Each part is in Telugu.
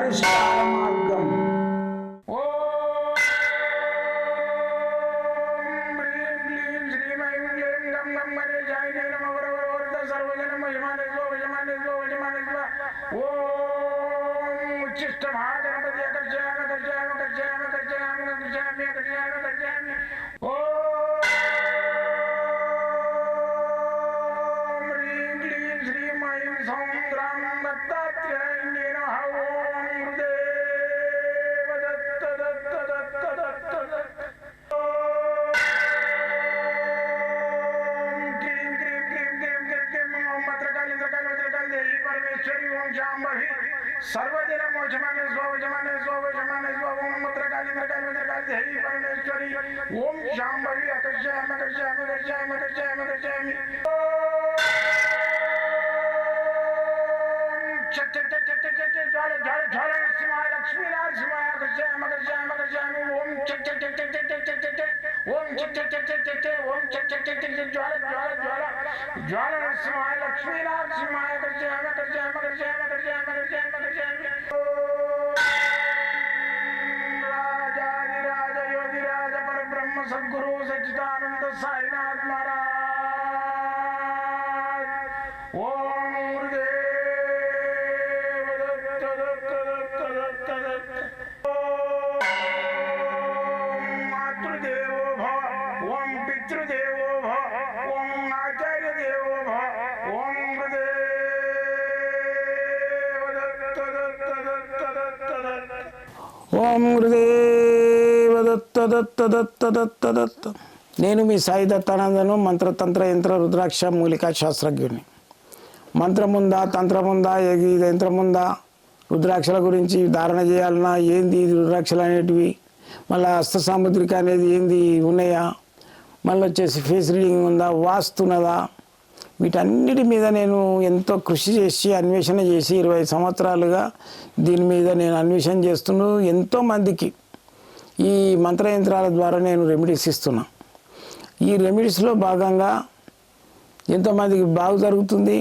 పరిష్కార మార్గం. सर्वदिन मोचमाने स्वजमाने स्वजमाने स्वम मत्रकाली मत्रकाली मत्रकाली देवी परमेश्वरी ओम शांभवी अकर्षयामि अकर्षयामि अकर्षयामि अकर्षयामि अकर्षयामि चट चट चट चट चट ज्वाल ज्वाल ज्वाल नरसिंहाय लक्ष्मी नरसिंहाय अकर्षयामि अकर्षयामि अकर्षयामि ओम चट चट चट चट चट चट चट ओम चट चट चट चट चट ओम चट चट चट चट ज्वाल ज्वाल ज्वाल ज्वाल नरसिंहाय लक्ष्मी नरसिंहाय अकर्षयामि अकर्षयामि अकर्षयामि अकर्षयामि अकर्षयामि अकर्षयामि राजाधिराज योगिराज परब्रह्म सद्गुरु सच्चिदानंद साईनाथ महाराज ओम गुरुदेव दत्त दत्त दत्त दत्त दत्त ओम मातृदेवो भव ओम पितृदेवो भव ओम आचार्य देवो भव ओम गुरुदेव दत्त दत्त दत्त दत्त दत्त ఓం గురుదేవ దత్త దత్త దత్త దత్త దత్త. నేను మీ సాయి దత్తానందను, మంత్రతంత్ర యంత్ర రుద్రాక్ష మూలికా శాస్త్రజ్ఞుని. మంత్రముందా, తంత్రముందా, యంత్రముందా, రుద్రాక్షల గురించి ధారణ చేయాలన్నా ఏంది రుద్రాక్షలు అనేటివి, మళ్ళీ హస్త సాముద్రిక అనేది ఏంది ఉన్నాయా, మళ్ళీ వచ్చేసి ఫేస్ రీడింగ్ ఉందా, వాస్తున్నదా, వీటన్నిటి మీద నేను ఎంతో కృషి చేసి అన్వేషణ చేసి 20 సంవత్సరాలుగా దీని మీద నేను అన్వేషణ చేస్తున్నాను. ఎంతోమందికి ఈ మంత్రయంత్రాల ద్వారా నేను రెమెడీస్ ఇస్తున్నా. ఈ రెమెడీస్లో భాగంగా ఎంతోమందికి బాగు జరుగుతుంది.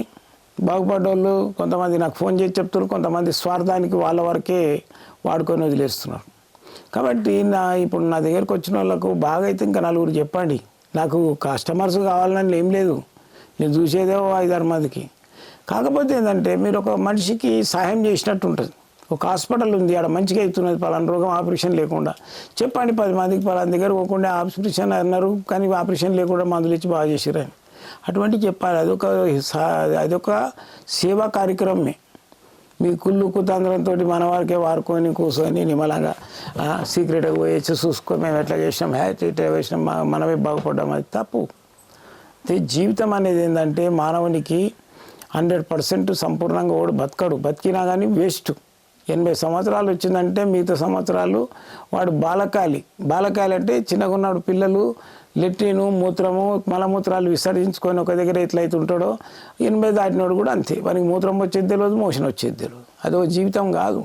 బాగుపడ్డోళ్ళు కొంతమంది నాకు ఫోన్ చేసి చెప్తున్నారు, కొంతమంది స్వార్థానికి వాళ్ళ వరకే వాడుకొని వదిలేస్తున్నారు. కాబట్టి ఇప్పుడు నా దగ్గరకు వచ్చిన వాళ్ళకు బాగా అయితే ఇంకా నలుగురు చెప్పండి. నాకు కస్టమర్స్ కావాలని ఏం లేదు, నేను చూసేదే 5-6 మందికి. కాకపోతే ఏంటంటే మీరు ఒక మనిషికి సహాయం చేసినట్టు ఉంటుంది. ఒక హాస్పిటల్ ఉంది, ఆడ మంచిగా అవుతున్నది, పలానా రోగం ఆపరేషన్ లేకుండా చెప్పండి 10 మందికి, పలానా దగ్గర పోకుండా ఆపరేషన్ అన్నారు కానీ ఆపరేషన్ లేకుండా మందులు ఇచ్చి బాగా చేసిరని అటువంటి చెప్పాలి. అదొక సేవా కార్యక్రమమే. మీ కుళ్ళు కుతంత్రంతో మన వారికే వారుకొని కూర్చొని నిమ్మలంగా సీక్రెట్గా పోయేసి చూసుకో మేము ఎట్లా చేసినాం, ఇట్లా వేసినాం, మనమే బాగుపడ్డాం, అది తప్పు. జీవితం అనేది ఏంటంటే మానవునికి 100% సంపూర్ణంగా వాడు బతకడు. బతికినా కానీ వేస్ట్. 80 సంవత్సరాలు వచ్చిందంటే మిగతా సంవత్సరాలు వాడు బాలకాలి. బాలకాలి అంటే చిన్నగా ఉన్నాడు పిల్లలు లెట్రిను మూత్రము మలమూత్రాలు విసర్జించుకొని ఒక దగ్గర ఎట్లయితే ఉంటాడో 80 దాటినోడు కూడా అంతే. వానికి మూత్రం వచ్చేది తెలియదు, మోషన్ వచ్చేది తెలియదు. అదో జీవితం కాదు.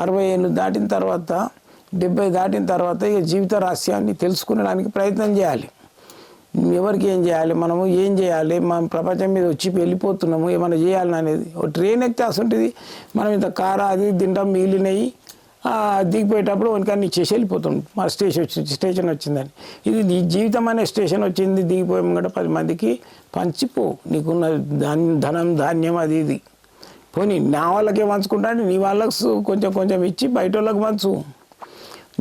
60 ఏళ్ళు దాటిన తర్వాత 70 దాటిన తర్వాత ఇక జీవిత రహస్యాన్ని తెలుసుకునడానికి ప్రయత్నం చేయాలి. ఎవరికి ఏం చేయాలి, మనము ఏం చేయాలి, మనం ప్రపంచం మీద వచ్చి వెళ్ళిపోతున్నాము, ఏమైనా చేయాలని అనేది. ఒక ట్రైన్ ఎక్కితే అసంటిది మనం ఇంత కార అది తింటాం మిగిలినవి దిగిపోయేటప్పుడు వానికి చేసి వెళ్ళిపోతున్నాం. మా స్టేషన్ వచ్చిందని. ఇది నీ జీవితం అనే స్టేషన్ వచ్చింది, దిగిపోయాము కూడా 10 మందికి పంచిపో. నీకున్న ధనం ధాన్యం అది ఇది పోనీ నా వాళ్ళకే పంచుకుంటాను, నీ వాళ్ళకు కొంచెం కొంచెం ఇచ్చి బయట వాళ్ళకి పంచు.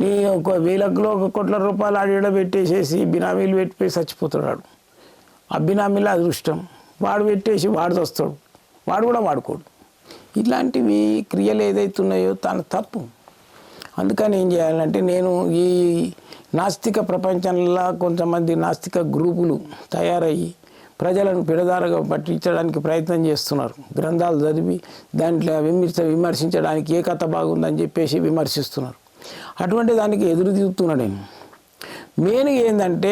నీ 1,000 కోట్ల రూపాయలు ఆడ పెట్టేసేసి బినామీలు పెట్టిపోయి చచ్చిపోతున్నాడు. ఆ బినామీల అదృష్టం. వాడు పెట్టేసి వాడు వస్తాడు, వాడు కూడా వాడుకోడు. ఇట్లాంటివి క్రియలు ఏదైతున్నాయో తన తప్పు. అందుకని ఏం చేయాలంటే నేను ఈ నాస్తిక ప్రపంచంలో కొంతమంది నాస్తిక గ్రూపులు తయారయ్యి ప్రజలను పిడదారగా పట్టించడానికి ప్రయత్నం చేస్తున్నారు. గ్రంథాలు చదివి దాంట్లో విమర్శించడానికి ఏ కథ బాగుందని చెప్పేసి విమర్శిస్తున్నారు. అటువంటి దానికి ఎదురు తిరుగుతున్నాడు నేను. మెయిన్గా ఏంటంటే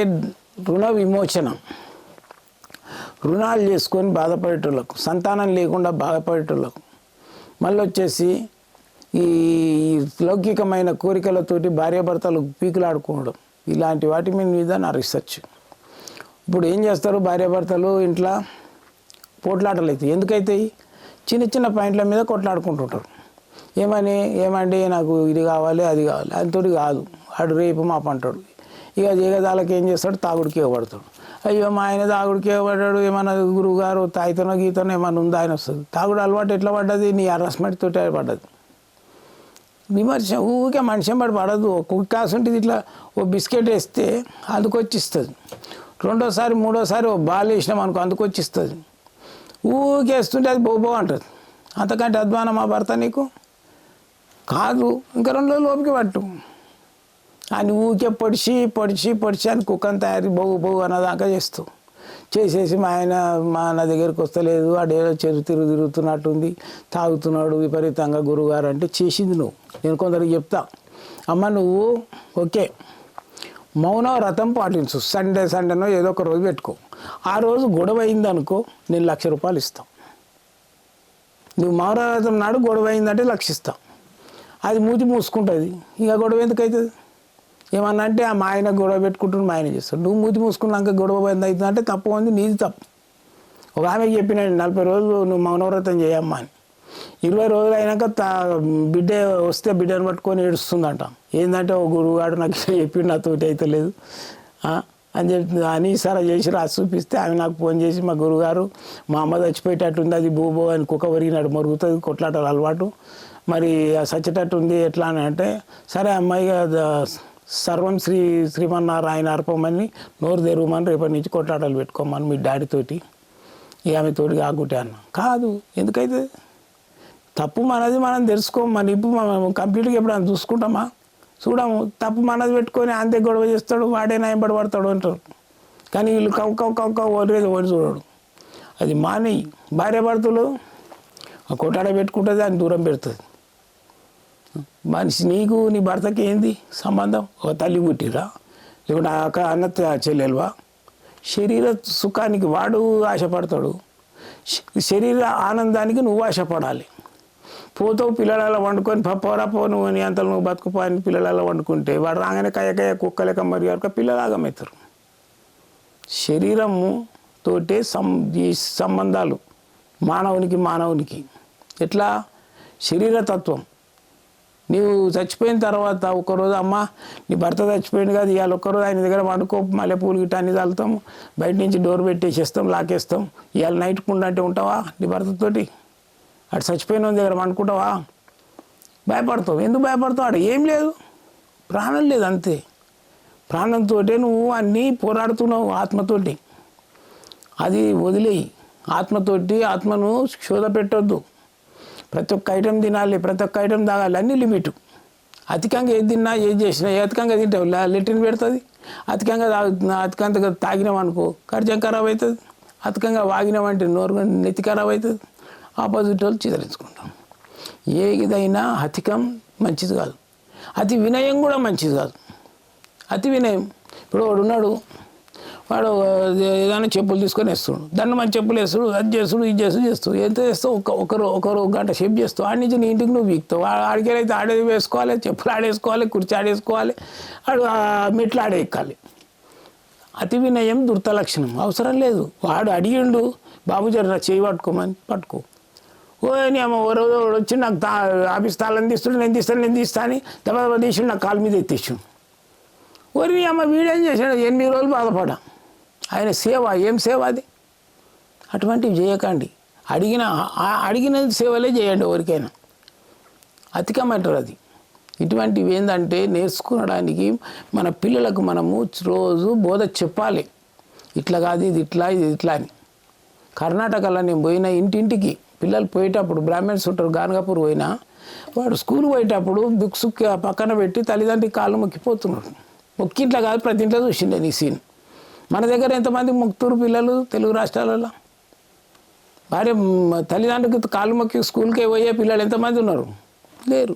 రుణ విమోచన. రుణాలు చేసుకొని బాధపడేటోళ్ళకు, సంతానం లేకుండా బాధపడేటోళ్ళకు, మళ్ళీ వచ్చేసి ఈ లౌకికమైన కోరికలతోటి భార్యాభర్తలు పీకులాడుకోవడం, ఇలాంటి వాటి మీద నా రీసెర్చ్. ఇప్పుడు ఏం చేస్తారు భార్యాభర్తలు ఇంట్లో పోట్లాటలు అవుతాయి. ఎందుకైతాయి? చిన్న చిన్న పాయింట్ల మీద కొట్లాడుకుంటుంటారు. ఏమండి నాకు ఇది కావాలి అది కావాలి అంతటి కాదు. ఆడు రేపు మా పంటాడు. ఇక జగదాలకి ఏం చేస్తాడు, తాగుడికి ఇవ్వబడతాడు. అయ్యో మా ఆయన తాగుడికి ఇవ్వబడ్డాడు, ఏమన్నా గురువు గారు తాయితనో గీతనో ఏమన్నా ఉందా ఆయన వస్తుంది. తాగుడు అలవాటు ఎట్లా పడ్డది, నీ హరాస్మెంట్ తోటి పడ్డది. విమర్శ ఊరికే మనిషి పడి పడదు. కుక్క కాసు ఉంటుంది, ఇట్లా ఓ బిస్కెట్ వేస్తే అందుకొచ్చిస్తుంది. రెండోసారి మూడోసారి ఓ బాల్ వేసినాం అనుకో అందుకొచ్చిస్తుంది. ఊకేస్తుంటే అది బో అంటుంది. అంతకంటే అధ్వానం మా భర్త నీకు కాదు. ఇంకా 2 రోజులు ఓపిక పట్టు. అని ఊరికే పొడిచి అని కుక్కను తయారు బొవ్వు అన్నదాకా చేసేసి మా ఆయన నా దగ్గరికి వస్తలేదు, ఆడేదో తిరుగుతున్నట్టుంది, తాగుతున్నాడు విపరీతంగా గురువుగారు అంటే చేసింది నువ్వు. నేను కొందరికి చెప్తా, అమ్మ నువ్వు ఓకే మౌన వ్రతం పాటించు. సండేనో ఏదో ఒక రోజు పెట్టుకో. ఆ రోజు గొడవ అయిందనుకో నేను 1,00,000 రూపాయలు ఇస్తాను. నువ్వు మౌన వ్రతం నాడు గొడవ అయిందంటే 1,00,000 ఇస్తావు. అది మూతి మూసుకుంటుంది. ఇక గొడవ ఎందుకు అవుతుంది? ఏమన్నా అంటే మా ఆయన గొడవ పెట్టుకుంటున్నాడు, మా ఆయన చేస్తాడు. నువ్వు మూతి మూసుకున్నాక గొడవ అవుతుంది అంటే తప్పు ఉంది, నీది తప్పు. ఒక ఆమెకి చెప్పినాడు 40 రోజులు నువ్వు మౌనవ్రతం చేయమ్మా అని. 20 రోజులు అయినాక బిడ్డ వస్తే బిడ్డను పట్టుకొని ఏడుస్తుందంట. ఏంటంటే ఓ గురువుగాడు నాకు చెప్పిండు నాతోటి అయితే లేదు అని చెప్పి అని సరే చేసి రాసి చూపిస్తే ఆమె నాకు ఫోన్ చేసి మా గురువుగారు మా అమ్మ చచ్చిపోయేటట్టుంది, అది బోబో అని కుక్క వరిగినాడు మరుగుతుంది, కొట్లాటలు అలవాటు, మరి సచ్చేటట్టు ఉంది ఎట్లా అని అంటే సరే అమ్మాయి సర్వం శ్రీమన్నారాయణ అర్పమని నోరు తెరవమని రేపటి నుంచి కొట్లాటలు పెట్టుకోమని మీ డాడీతోటి ఆమెతోటి కాకుంటే అన్న. కాదు, ఎందుకైతే తప్పు మనది మనం తెలుసుకోము. మన ఇప్పుడు మనం కంప్లీట్గా ఎప్పుడైనా చూడము. తప్పు మనది పెట్టుకొని అంతే గొడవ చేస్తాడు, వాడే నయంబడి పడతాడు అంటారు. కానీ వీళ్ళు కౌక ఓడేది ఓడి చూడడు. అది మానేయి. భార్య భర్తలు ఆ కొట్టాడ పెట్టుకుంటుంది, అని దూరం పెడుతుంది. మనిషి నీకు నీ భర్తకి ఏంది సంబంధం? ఒక తల్లి పుట్టిరా, లేకుంటే అన్న చెల్లెలువా? శరీర సుఖానికి వాడు ఆశపడతాడు, శరీర ఆనందానికి నువ్వు ఆశపడాలి. పోతావు పిల్లలలో వండుకొని పోరా పో నువ్వు నీ అంతలో నువ్వు బతుకుపో అని పిల్లలలో వండుకుంటే వాడు రాగానే కయ్య కుక్కలేక మరి వరకు పిల్లలాగమవుతారు. శరీరము తోటే ఈ సంబంధాలు మానవునికి ఎట్లా శరీరతత్వం. నీవు చచ్చిపోయిన తర్వాత ఒకరోజు అమ్మ నీ భర్త చచ్చిపోయింది కదా, ఇవాళ ఒక్కరోజు ఆయన దగ్గర వండుకో, మల్లెపూలు గిట్ట అన్ని చల్లుతాము, బయట నుంచి డోర్ పెట్టేసేస్తాం, లాకేస్తాం. ఇవాళ నైట్ కుండా అంటే ఉంటావా నీ భర్తతోటి? అటు చచ్చిపోయిన దగ్గర వండుకుంటావా? భయపడతావు. ఎందుకు భయపడతావు? అక్కడ ఏం లేదు, ప్రాణం లేదు, అంతే. ప్రాణంతో నువ్వు అన్నీ పోరాడుతున్నావు ఆత్మతోటి. అది వదిలేయి. ఆత్మను శోధ పెట్టొద్దు. ప్రతి ఒక్క ఐటెం తినాలి, ప్రతి ఒక్క ఐటెం తాగాలి, అన్నీ లిమిట్. అధికంగా ఏది తిన్నా ఏది చేసినా అధికంగా తింటావు లెట్రిన్ పెడుతుంది. అధికంగా తాగినాం అనుకో ఖర్చం ఖరాబ్ అవుతుంది. అధికంగా వాగినామంటే నోరు నెత్తి ఖరాబ్ అవుతుంది. ఆపోజిట్ వాళ్ళు చిదరించుకుంటాం. ఏదైనా అధికం మంచిది కాదు, అతి వినయం కూడా మంచిది కాదు. అతి వినయం, ఇప్పుడు వాడు ఉన్నాడు, వాడు ఏదైనా చెప్పులు తీసుకొని వేస్తాడు, దాన్ని మంచి చెప్పులు వేస్తాడు, అది చేస్తాడు, ఇది చేస్తాడు. ఎంత చేస్తావు? ఒకరు గంట షేప్ చేస్తావు. ఆడి నుంచి నీ ఇంటికి నువ్వు వీక్తావు. ఆడికెళ్ళైతే ఆడే వేసుకోవాలి, చెప్పులు ఆడేసుకోవాలి, కుర్చీ ఆడేసుకోవాలి, మెట్లు ఆడే ఎక్కాలి. అతి వినయం దుర్త లక్షణం. అవసరం లేదు. వాడు అడిగిండు, బాబు జర చేయి పట్టుకోమని పట్టుకో. నీ అమ్మ ఎవరో వచ్చి నాకు ఆఫీస్ తాళం తీస్తాడు, నేను తీస్తా అని దెబ్బ తీసి నాకు కాలు మీద ఎత్తేసాడు. నీ అమ్మ వీడేం చేశాడు? 8 రోజులు బాధపడా. ఆయన సేవ ఏం సేవ అది? అటువంటివి చేయకండి. అడిగిన సేవలే చేయండి ఎవరికైనా. అధికమంటారు అది. ఇటువంటివి ఏంటంటే నేర్చుకోవడానికి మన పిల్లలకు మనము రోజు బోధ చెప్పాలి. ఇట్లా కాదు, ఇది ఇట్లా అని. కర్ణాటకలో నేను పోయిన ఇంటింటికి పిల్లలు పోయేటప్పుడు బ్రాహ్మణ్స్ ఉంటారు, గానగాపూర్ పోయినా, వాడు స్కూల్ పోయేటప్పుడు బుక్స్ పక్కన పెట్టి తల్లిదండ్రికి కాళ్ళు మొక్కిపోతున్నాడు. మొక్కింట్లో కాదు, ప్రతి ఇంట్లో చూసిండే నీ సీన్. మన దగ్గర ఎంతమంది మొక్కుతురు పిల్లలు తెలుగు రాష్ట్రాలలో? భార్య తల్లిదండ్రులకి కాళ్ళు మొక్కి స్కూల్కి పోయే పిల్లలు ఎంతమంది ఉన్నారు? లేరు.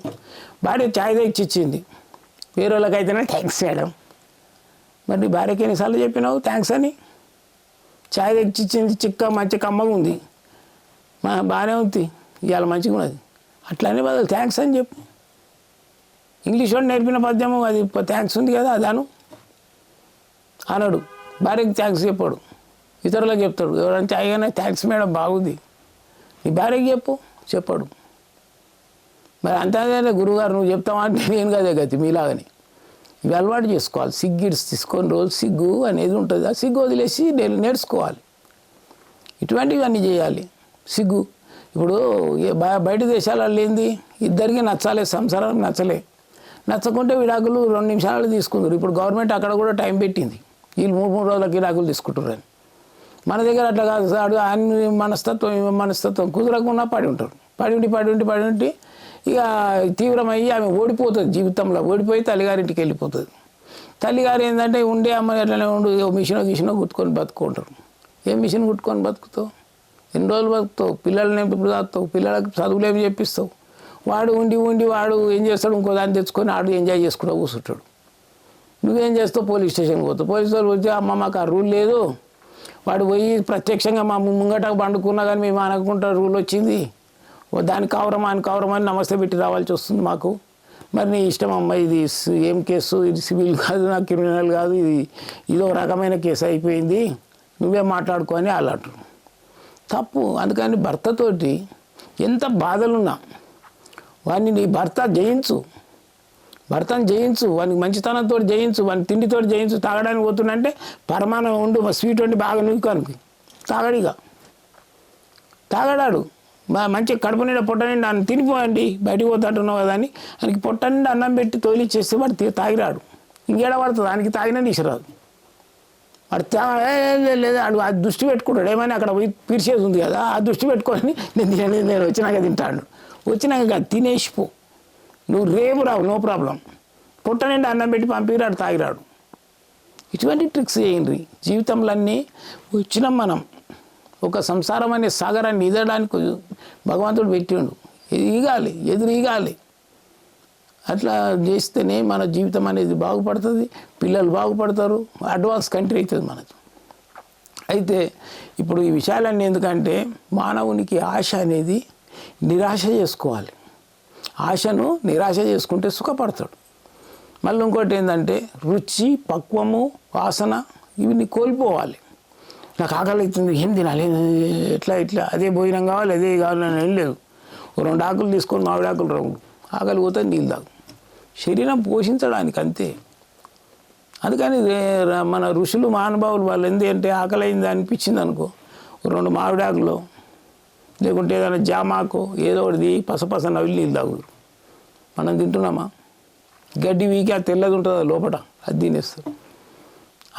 భార్య ఛాయ్ తెచ్చిచ్చింది, వేరే వాళ్ళకైతేనే థ్యాంక్స్ చేయడం. మరి నీ భార్యకి ఎన్నిసార్లు చెప్పినావు థ్యాంక్స్ అని? ఛాయ్ తెచ్చిచ్చింది, మంచి కమ్మగా ఉంది, బాగానే ఉంది, ఇవాళ మంచిగా ఉన్నది, అట్లనే బదులు థ్యాంక్స్ అని చెప్పు. ఇంగ్లీష్ వాడు నేర్పిన పద్యము అది థ్యాంక్స్ ఉంది కదా, అదాను అనడు. భార్యకి థ్యాంక్స్ చెప్పాడు, ఇతరులకు చెప్తాడు. ఎవరైనా ఛాయ్ కానీ థ్యాంక్స్ మేడం బాగుంది, నీ భార్యకి చెప్పాడు. మరి అంతే గురువుగారు నువ్వు చెప్తావా అంటే నేను కదే గతి మీలాగని. ఇవి అలవాటు చేసుకోవాలి. సిగ్గిడ్స్ తీసుకొని రోజు సిగ్గు అనేది ఉంటుంది. ఆ సిగ్గు వదిలేసి నేర్చుకోవాలి. ఇటువంటివన్నీ చేయాలి. సిగ్గు ఇప్పుడు బయట దేశాలలో ఏంది, ఇద్దరికి నచ్చాలి, సంసారానికి నచ్చకుంటే విడాకులు 2 నిమిషాలు తీసుకుంటారు. ఇప్పుడు గవర్నమెంట్ అక్కడ కూడా టైం పెట్టింది, వీళ్ళు 3 రోజులకి విడాకులు తీసుకుంటారని. మన దగ్గర అట్లా కాదు సార్. ఆయన మనస్తత్వం కుదరకుండా పడి ఉంటారు. పడి ఉండి ఇక తీవ్రమయ్యి ఆమె ఓడిపోతుంది, జీవితంలో ఓడిపోయి తల్లిగారింటికి వెళ్ళిపోతుంది. తల్లిగారు ఏంటంటే ఉండే అమ్మాయి అట్లనే ఉండు, మిషనో కుట్టుకొని బతుకుంటారు. ఏం మిషన్ కుట్టుకొని బతుకుతావు? ఎన్ని రోజులు బతుకుతావు? పిల్లల్ని ఎప్పుడు చదువుతావు? పిల్లలకు చదువులు ఏమి చెప్పిస్తావు? వాడు ఉండి వాడు ఏం చేస్తాడు, ఇంకో దాన్ని తెచ్చుకొని ఆడు ఎంజాయ్ చేసుకుంటూ కూర్చుంటాడు. నువ్వేం చేస్తావు? పోలీస్ స్టేషన్కి పోతావు. పోలీసు వాళ్ళు వచ్చి అమ్మ మాకు ఆ రూల్ లేదు, వాడు పోయి ప్రత్యక్షంగా మా ముంగటకు పండుకున్నా కానీ మేము అనుకుంటా రూల్ వచ్చింది, దానికి కవరమని నమస్తే పెట్టి రావాల్సి వస్తుంది మాకు. మరి నీ ఇష్టం అమ్మ, ఇది ఏం కేసు, ఇది సివిల్ కాదు, నాకు క్రిమినల్ కాదు, ఇదో రకమైన కేసు అయిపోయింది, నువ్వే మాట్లాడుకొని వాళ్ళు అంటారు. తప్పు. అందుకని భర్తతోటి ఎంత బాధలున్నా వాడిని నీ భర్తను జయించు, వానికి మంచితనంతో జయించు, వాని తిండితో జయించు. తాగడానికి పోతుందంటే పరమాణం ఉండు, స్వీట్ వండి బాగా నూకానికి తాగడిగా తాగడాడు. మంచి కడుపు నిండా పొట్ట నిండా అన్నం తినిపోయండి, బయటికి పోతాంటున్నావు కదా అని ఆయనకి పొట్ట నిండా అన్నం పెట్టి తోలిచ్చేస్తే వాడు తాగిరాడు. ఇంకేడ పడుతుంది, ఆయనకి తాగినా తీసిరాదు. వాడు లేదు, వాడు ఆ దృష్టి పెట్టుకుంటాడు. ఏమైనా అక్కడ పోయి పిరిచేది ఉంది కదా, ఆ దృష్టి పెట్టుకొని నేను వచ్చినాక తింటాడు. వచ్చినాక తినేసిపో, నువ్వు రేపు రావు, నో ప్రాబ్లం. పొట్ట నిండా అన్నం పెట్టి పంపిరాడు, తాగిరాడు. ఇటువంటి ట్రిక్స్ చేయండి. జీవితంలో అన్నీ వచ్చినాం మనం. ఒక సంసారం అనే సాగరాన్ని ఈదడానికి భగవంతుడు పెట్టిండు. ఎదురు ఈగాలి. అట్లా చేస్తేనే మన జీవితం అనేది బాగుపడుతుంది, పిల్లలు బాగుపడతారు, అడ్వాన్స్ కంట్రీ అవుతుంది మనది. అయితే ఇప్పుడు ఈ విషయాలన్నీ ఎందుకంటే మానవునికి ఆశ అనేది నిరాశ చేసుకోవాలి. ఆశను నిరాశ చేసుకుంటే సుఖపడతాడు. మళ్ళీ ఇంకోటి ఏంటంటే రుచి, పక్వము, వాసన ఇవి కోల్పోవాలి. నాకు ఆకలి అవుతుంది, ఏం తినాలి, ఇట్లా అదే భోజనం కావాలి, అదే కావాలని ఏం లేదు. 2 ఆకులు తీసుకొని మామిడాకులు రావు, ఆకలి పోతే నీళ్ళు తాగు. శరీరం పోషించడానికి అంతే. అందుకని మన ఋషులు మహానుభావులు వాళ్ళు ఏంటంటే ఆకలి అయింది అనిపించింది అనుకో, 2 మామిడాకులు లేకుంటే ఏదైనా జామాకు ఏదో ఒకటి పసపస నవ్వి నీళ్ళు తాగుతారు. మనం తింటున్నామా? గడ్డి వీకి అది తెల్లది ఉంటుంది లోపల, అది తినేస్తారు.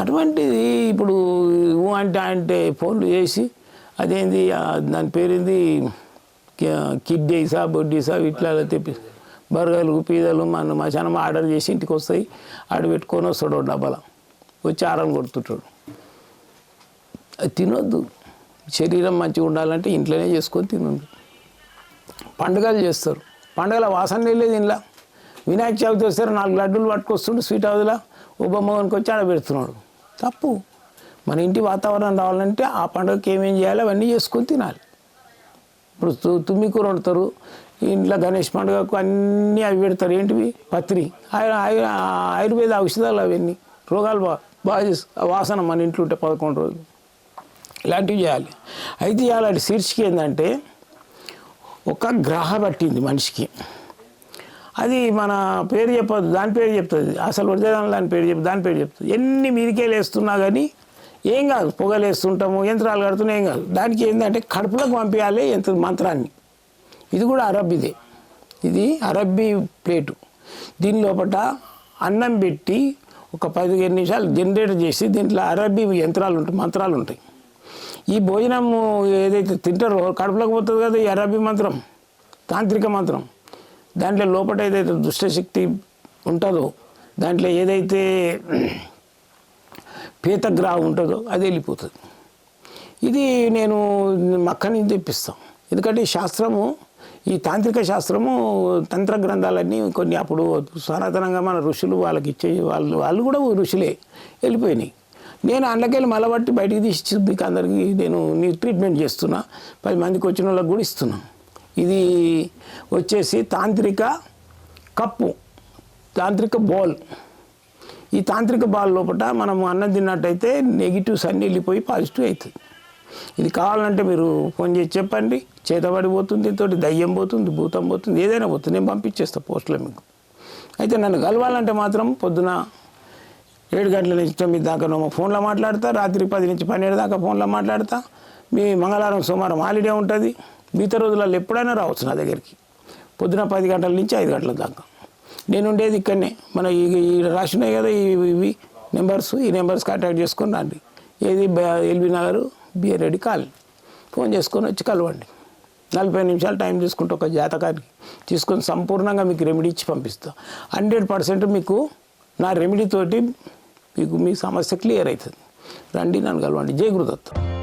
అటువంటిది ఇప్పుడు అంటే ఫోన్లు చేసి అదేంది దాని పేరుంది కిడ్డీసా బొడ్డీసా ఇట్లా తెప్పి బర్గర్లు పిజ్జాలు మన మధ్యాహ్నం ఆర్డర్ చేసి ఇంటికి వస్తాయి. ఆడ పెట్టుకొని వస్తాడు డబ్బాల, వచ్చి ఆరం కొడుతుంటాడు. అది తినొద్దు. శరీరం మంచిగా ఉండాలంటే ఇంట్లోనే చేసుకొని తినండి. పండుగలు చేస్తారు, పండుగల వాసన లేదు ఇంట్లో. వినాయక చవితి వస్తారు, 4 లడ్డూలు పట్టుకొస్తుండు స్వీట్ హౌస్లో, ఓ బొమ్మ కొనుక్కొచ్చి ఆడ పెడుతున్నాడు. తప్పు. మన ఇంటి వాతావరణం రావాలంటే ఆ పండుగకి ఏమేం చేయాలో అవన్నీ చేసుకొని తినాలి. ఇప్పుడు తుమ్మికూర వండుతారు ఇంట్లో, గణేష్ పండుగకు అన్నీ అవి పెడతారు. ఏంటివి? పత్రి, ఆయుర్వేద ఔషధాలు, అవన్నీ రోగాలు బాగా వాసన మన ఇంట్లో ఉంటే 11 రోజులు ఇలాంటివి చేయాలి. అయితే ఇలాంటి శీర్షిక ఏంటంటే ఒక గ్రహ పట్టింది మనిషికి, అది మన పేరు చెప్పదు, దాని పేరు చెప్తుంది. అసలు వృద్ధదానం దాని పేరు చెప్తుంది. ఎన్ని మీదికేలు వేస్తున్నా కానీ ఏం కాదు, పొగలు వేస్తుంటాము, యంత్రాలు కడుతున్నా ఏం కాదు. దానికి ఏంటంటే కడుపులోకి పంపించాలి మంత్రాన్ని. ఇది కూడా అరబ్బీదే, ఇది అరబ్బీ ప్లేటు. దీని లోపల అన్నం పెట్టి ఒక 15 నిమిషాలు జనరేటర్ చేసి దీంట్లో అరబ్బీ మంత్రాలు ఉంటాయి. ఈ భోజనం ఏదైతే తింటారో కడుపులోకి పోతుంది కదా, ఈ అరబ్బీ మంత్రం, తాంత్రిక మంత్రం. దాంట్లో లోపల ఏదైతే దుష్టశక్తి ఉంటుందో, దాంట్లో ఏదైతే పీతగ్రహం ఉంటుందో అది వెళ్ళిపోతుంది. ఇది నేను మక్క నుంచి తెప్పిస్తాం. ఎందుకంటే ఈ శాస్త్రము, ఈ తాంత్రిక శాస్త్రము, తంత్ర గ్రంథాలన్నీ కొన్ని అప్పుడు సనాతనంగా మన ఋషులు వాళ్ళకి ఇచ్చే వాళ్ళు కూడా ఋషులే వెళ్ళిపోయినాయి. నేను అందులోకెళ్ళి మలబట్టి బయటికి తీసి మీకు అందరికీ నేను ట్రీట్మెంట్ చేస్తున్నా. 10 మందికి వచ్చిన వాళ్ళకి కూడా ఇస్తున్నాను. ఇది వచ్చేసి తాంత్రిక కప్పు, తాంత్రిక బాల్. ఈ తాంత్రిక బాల్ లోపల మనం అన్నం తిన్నట్టయితే నెగిటివ్స్ అన్నీ వెళ్ళిపోయి పాజిటివ్ అవుతుంది. ఇది కావాలంటే మీరు ఫోన్ చేసి చెప్పండి, చేతబడిపోతుంది, తోటి దయ్యం పోతుంది, భూతం పోతుంది, ఏదైనా పోతుంది, నేను పంపించేస్తాను పోస్టులో మీకు. అయితే నన్ను కలవాలంటే మాత్రం పొద్దున 7 గంటల నుంచి 9 దాకా ఫోన్లో మాట్లాడతా, రాత్రి 10 నుంచి 12 దాకా ఫోన్లో మాట్లాడతా. మీ మంగళవారం సోమవారం హాలిడే ఉంటుంది, మిగతా రోజులలో ఎప్పుడైనా రావచ్చు నా దగ్గరికి. పొద్దున 10 గంటల నుంచి 5 గంటల దాకా నేను ఉండేది ఇక్కడనే. మన ఈ రాసినాయి కదా ఇవి నెంబర్స్, ఈ నెంబర్స్ కాంటాక్ట్ చేసుకొని రండి. ఏది LB Nagar BR Reddy colony. Phone చేసుకొని వచ్చి కలవండి. 40 నిమిషాలు టైం తీసుకుంటే ఒక జాతకానికి తీసుకొని సంపూర్ణంగా మీకు రెమెడీ ఇచ్చి పంపిస్తాను. 100% మీకు నా రెమెడీ తోటి మీకు మీ సమస్య క్లియర్ అవుతుంది. రండి, నన్ను కలవండి. జై గురుదత్త.